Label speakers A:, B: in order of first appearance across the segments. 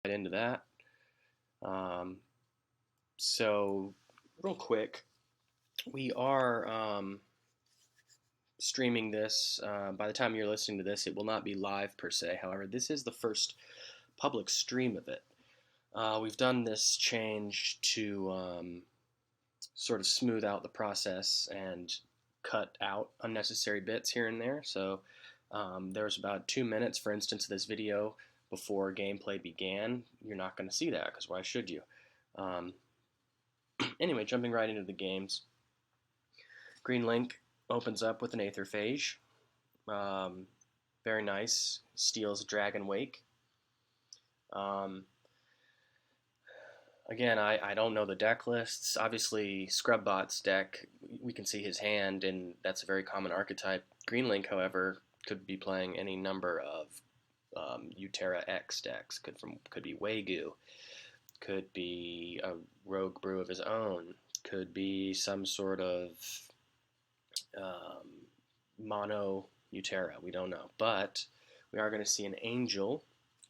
A: into that. Um, so, real quick, we are streaming this. By the time you're listening to this, it will not be live per se. However, this is the first public stream of it. We've done this change to sort of smooth out the process and cut out unnecessary bits here and there. So there's about 2 minutes, for instance, of this video before gameplay began. You're not going to see that because why should you? Um, anyway, jumping right into the games. Green Link opens up with an Aetherphage. Um, very nice. Steals Dragon Wake. Again, I don't know the deck lists. Obviously, Scrubbot's deck, we can see his hand, and that's a very common archetype. Green Link, however, could be playing any number of Utera X decks. Could be Wagyu, could be a Rogue Brew of his own, could be some sort of mono Utera. We don't know, but we are going to see an Angel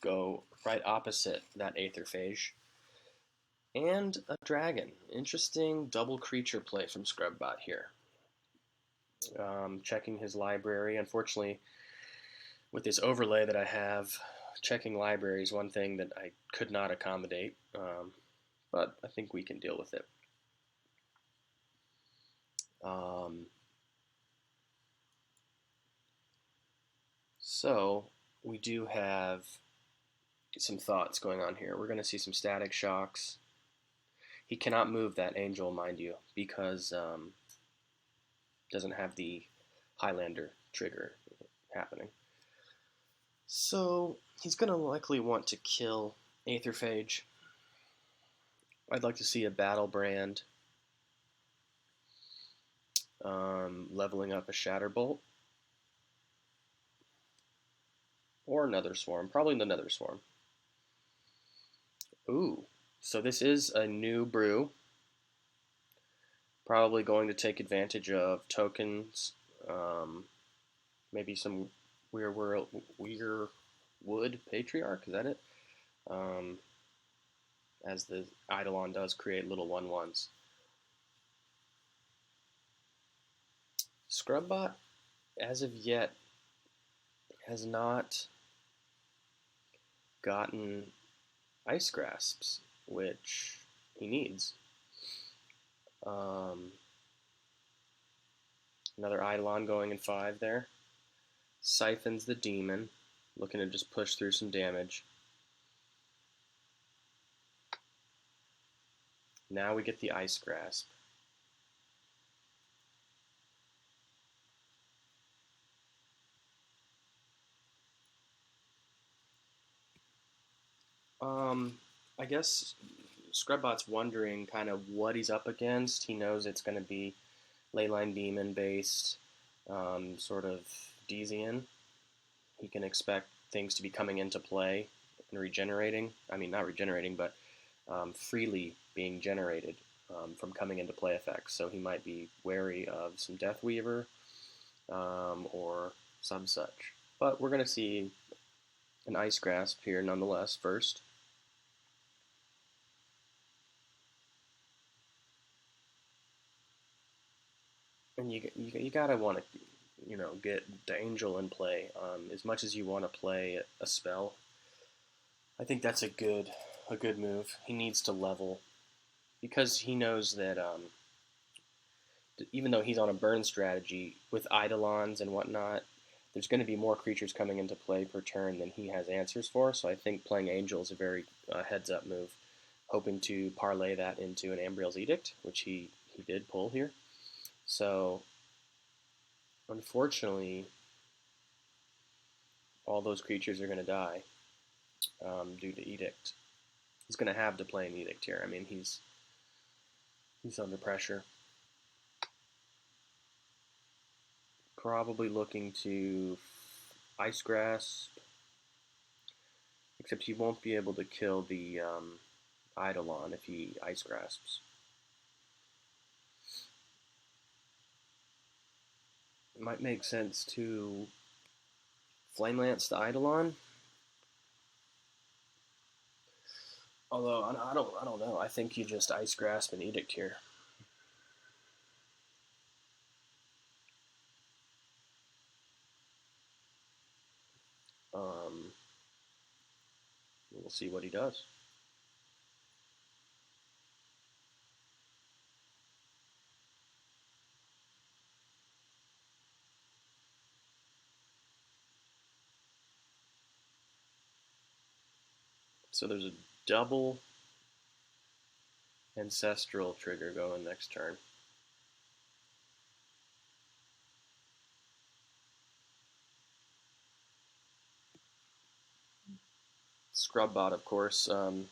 A: go right opposite that Aetherphage. And a dragon. Interesting double creature play from Scrubbot here. Checking his library. Unfortunately, with this overlay that I have, checking library is one thing that I could not accommodate. But I think we can deal with it. So we do have some thoughts going on here. We're going to see some static shocks. He cannot move that Angel, mind you, because doesn't have the Highlander trigger happening. So he's going to likely want to kill Aetherphage. I'd like to see a Battlebrand, leveling up a Shatterbolt, or another Swarm, probably another Swarm. Ooh. So this is a new brew, probably going to take advantage of tokens, maybe some Weirwood Patriarch, is that it? As the Eidolon does create little 1/1s. Scrubbot, as of yet, has not gotten Ice Grasps, which he needs. Another Eidolon going in 5 there. Siphons the Demon, looking to just push through some damage. Now we get the Ice Grasp. I guess Scrubbot's wondering kind of what he's up against. He knows it's going to be Leyline Demon based, sort of Dezian. He can expect things to be coming into play and regenerating. I mean, not regenerating, but freely being generated from coming into play effects. So he might be wary of some Deathweaver or some such. But we're going to see an Ice Grasp here nonetheless first. And you gotta want to, get the Angel in play. As much as you want to play a spell, I think that's a good move. He needs to level because he knows that even though he's on a burn strategy with Eidolons and whatnot, there's going to be more creatures coming into play per turn than he has answers for. So I think playing Angel is a very heads-up move, hoping to parlay that into an Ambriel's Edict, which he did pull here. So, unfortunately, all those creatures are going to die due to Edict. He's going to have to play an Edict here. I mean, he's under pressure. Probably looking to Ice Grasp, except he won't be able to kill the Eidolon if he Ice Grasps. It might make sense to Flame Lance the Eidolon. Although I don't know. I think you just ice grasp an edict here. Um, we'll see what he does. So there's a double ancestral trigger going next turn. Scrubbot, of course, a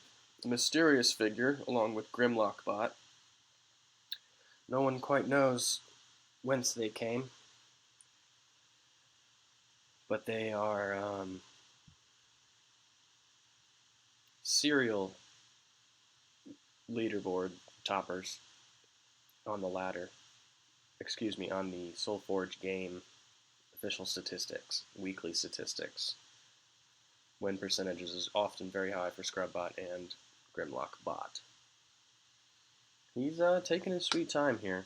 A: mysterious figure along with Grimlockbot. No one quite knows whence they came, but they are serial leaderboard toppers on the ladder. Excuse me, on the Solforge game official statistics, weekly statistics. Win percentages is often very high for Scrubbot and Grimlockbot. He's taking his sweet time here.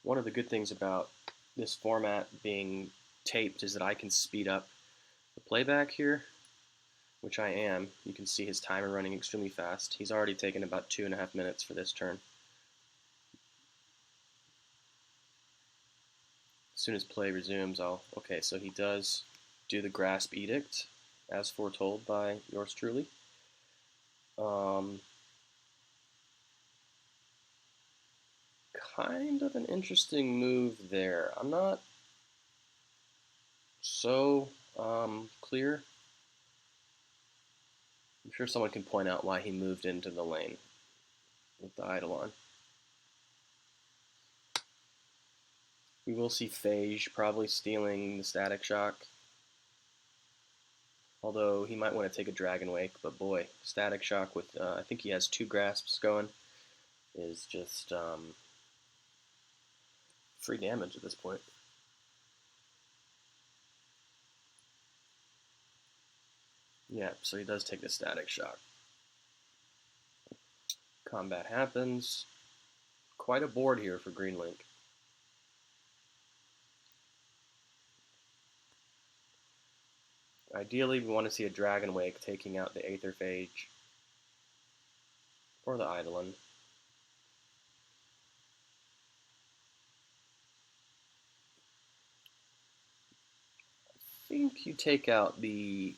A: One of the good things about this format being taped is that I can speed up the playback here, which I am. You can see his timer running extremely fast. He's already taken about 2.5 minutes for this turn. As soon as play resumes, okay, so he does do the Grasp Edict, as foretold by yours truly. Kind of an interesting move there. I'm not so clear. I'm sure someone can point out why he moved into the lane with the Eidolon. We will see Phage probably stealing the Static Shock. Although he might want to take a Dragon Wake, but boy, Static Shock with, I think he has 2 Grasps going, is just free damage at this point. Yeah, so he does take the Static Shock. Combat happens. Quite a board here for Green Link. Ideally, we want to see a Dragon Wake taking out the Aetherphage or the Eidolon. I think you take out the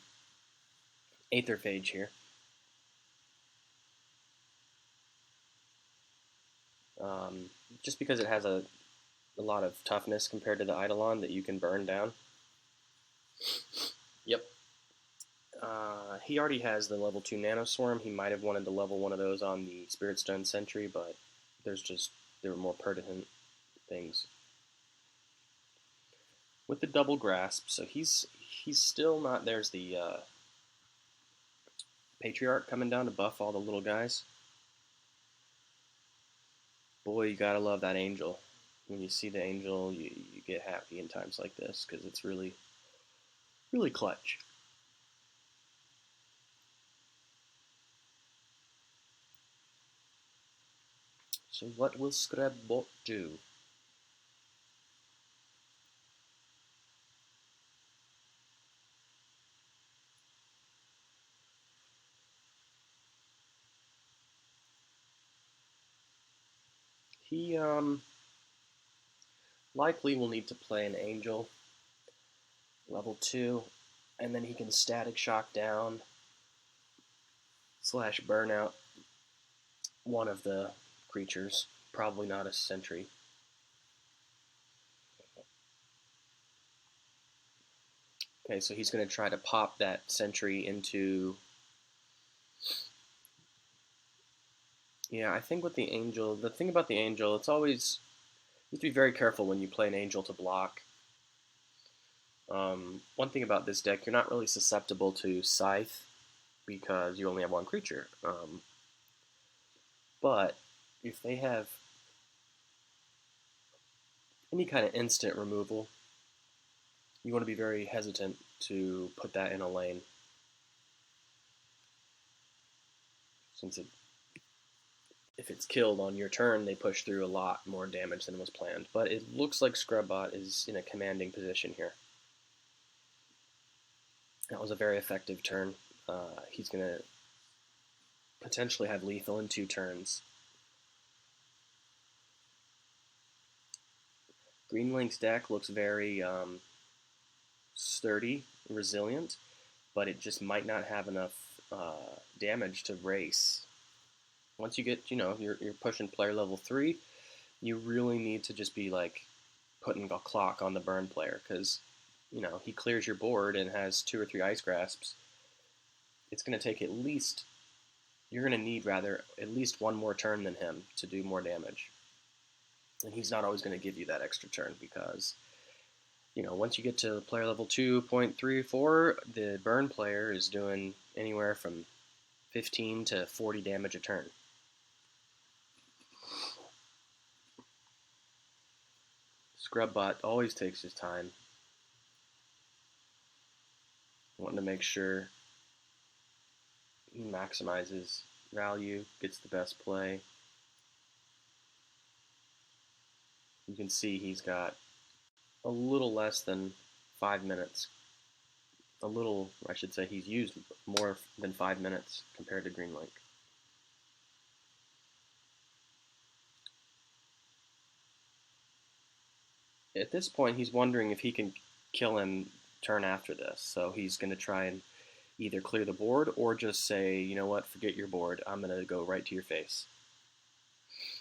A: Aetherphage here. Just because it has a lot of toughness compared to the Eidolon that you can burn down. Yep. He already has the level 2 Nanoswarm. He might have wanted to level one of those on the Spirit Stone Sentry, but there were more pertinent things. With the double grasp, so he's still not. There's the Patriarch coming down to buff all the little guys. Boy, you gotta love that Angel. When you see the Angel, you get happy in times like this because it's really, really clutch. So what will Scrabbot do? He likely will need to play an Angel, level 2, and then he can Static Shock down / burn out one of the creatures, probably not a Sentry. Okay, so he's going to try to pop that Sentry into... Yeah, I think with the Angel, the thing about the Angel, it's always... You have to be very careful when you play an Angel to block. One thing about this deck, you're not really susceptible to Scythe because you only have one creature. But if they have any kind of instant removal, you want to be very hesitant to put that in a lane. since if it's killed on your turn, they push through a lot more damage than was planned. But it looks like Scrubbot is in a commanding position here. That was a very effective turn. He's going to potentially have lethal in 2 turns. Green Link's deck looks very sturdy, resilient, but it just might not have enough damage to race. Once you get, you're pushing player level 3, you really need to just be like putting a clock on the burn player, because he clears your board and has 2 or 3 ice grasps. It's going to take you're going to need at least 1 more turn than him to do more damage. And he's not always going to give you that extra turn because, once you get to player level 2.34, the burn player is doing anywhere from 15 to 40 damage a turn. Scrubbot always takes his time, wanting to make sure he maximizes value, gets the best play. You can see he's got a little less than 5 minutes. I should say he's used more than 5 minutes compared to Green Link. At this point, he's wondering if he can kill him turn after this. So he's going to try and either clear the board or just say, you know what, forget your board. I'm going to go right to your face.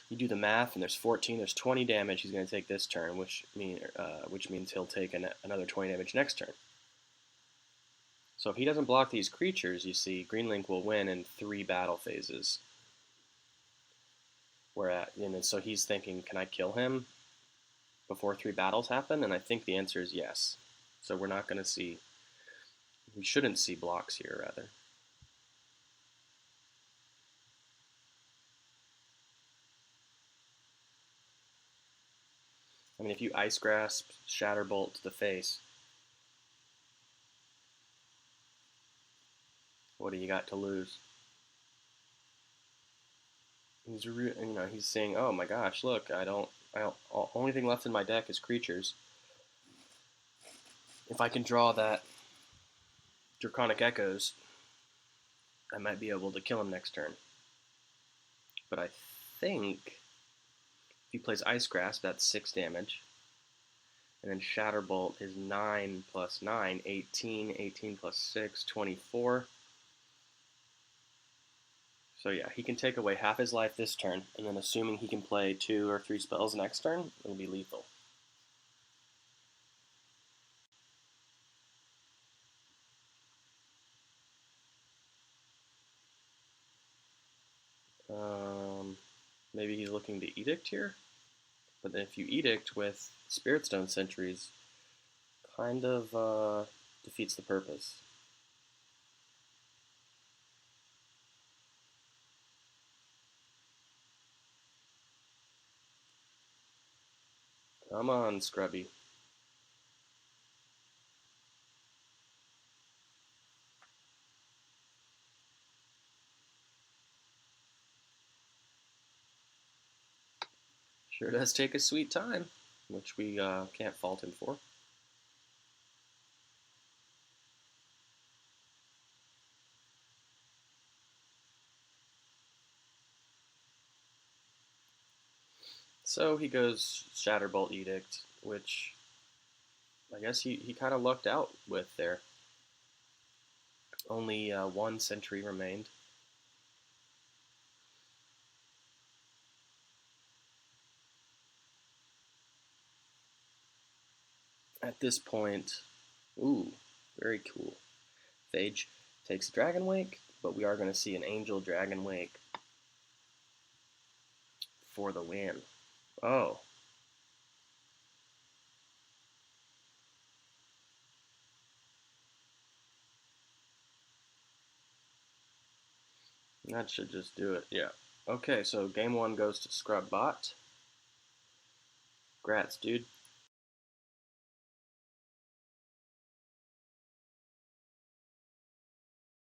A: You do the math, and there's 14, there's 20 damage he's going to take this turn, which means he'll take another 20 damage next turn. So if he doesn't block these creatures, you see, Green Link will win in 3 battle phases. So he's thinking, can I kill him before 3 battles happen? And I think the answer is yes. So we shouldn't see blocks here, rather. I mean, if you Ice Grasp, Shatterbolt to the face, what do you got to lose? He's saying, oh my gosh, look, only thing left in my deck is creatures. If I can draw that Draconic Echoes, I might be able to kill him next turn. But I think if he plays Ice Grasp, that's 6 damage. And then Shatterbolt is 9 plus 9, 18, 18 plus 6, 24. So yeah, he can take away half his life this turn, and then assuming he can play 2 or 3 spells next turn, it'll be lethal. Maybe he's looking to Edict here? But then if you Edict with Spirit Stone Sentries, kind of defeats the purpose. Come on, Scrubby. Sure does take a sweet time, which we can't fault him for. So he goes Shatterbolt Edict, which I guess he kind of lucked out with there. Only 1 sentry remained. At this point, ooh, very cool. Phage takes Dragon Wake, but we are going to see an Angel Dragon Wake for the win. Oh. That should just do it, yeah. Okay, so game 1 goes to Scrubbot. Grats, dude.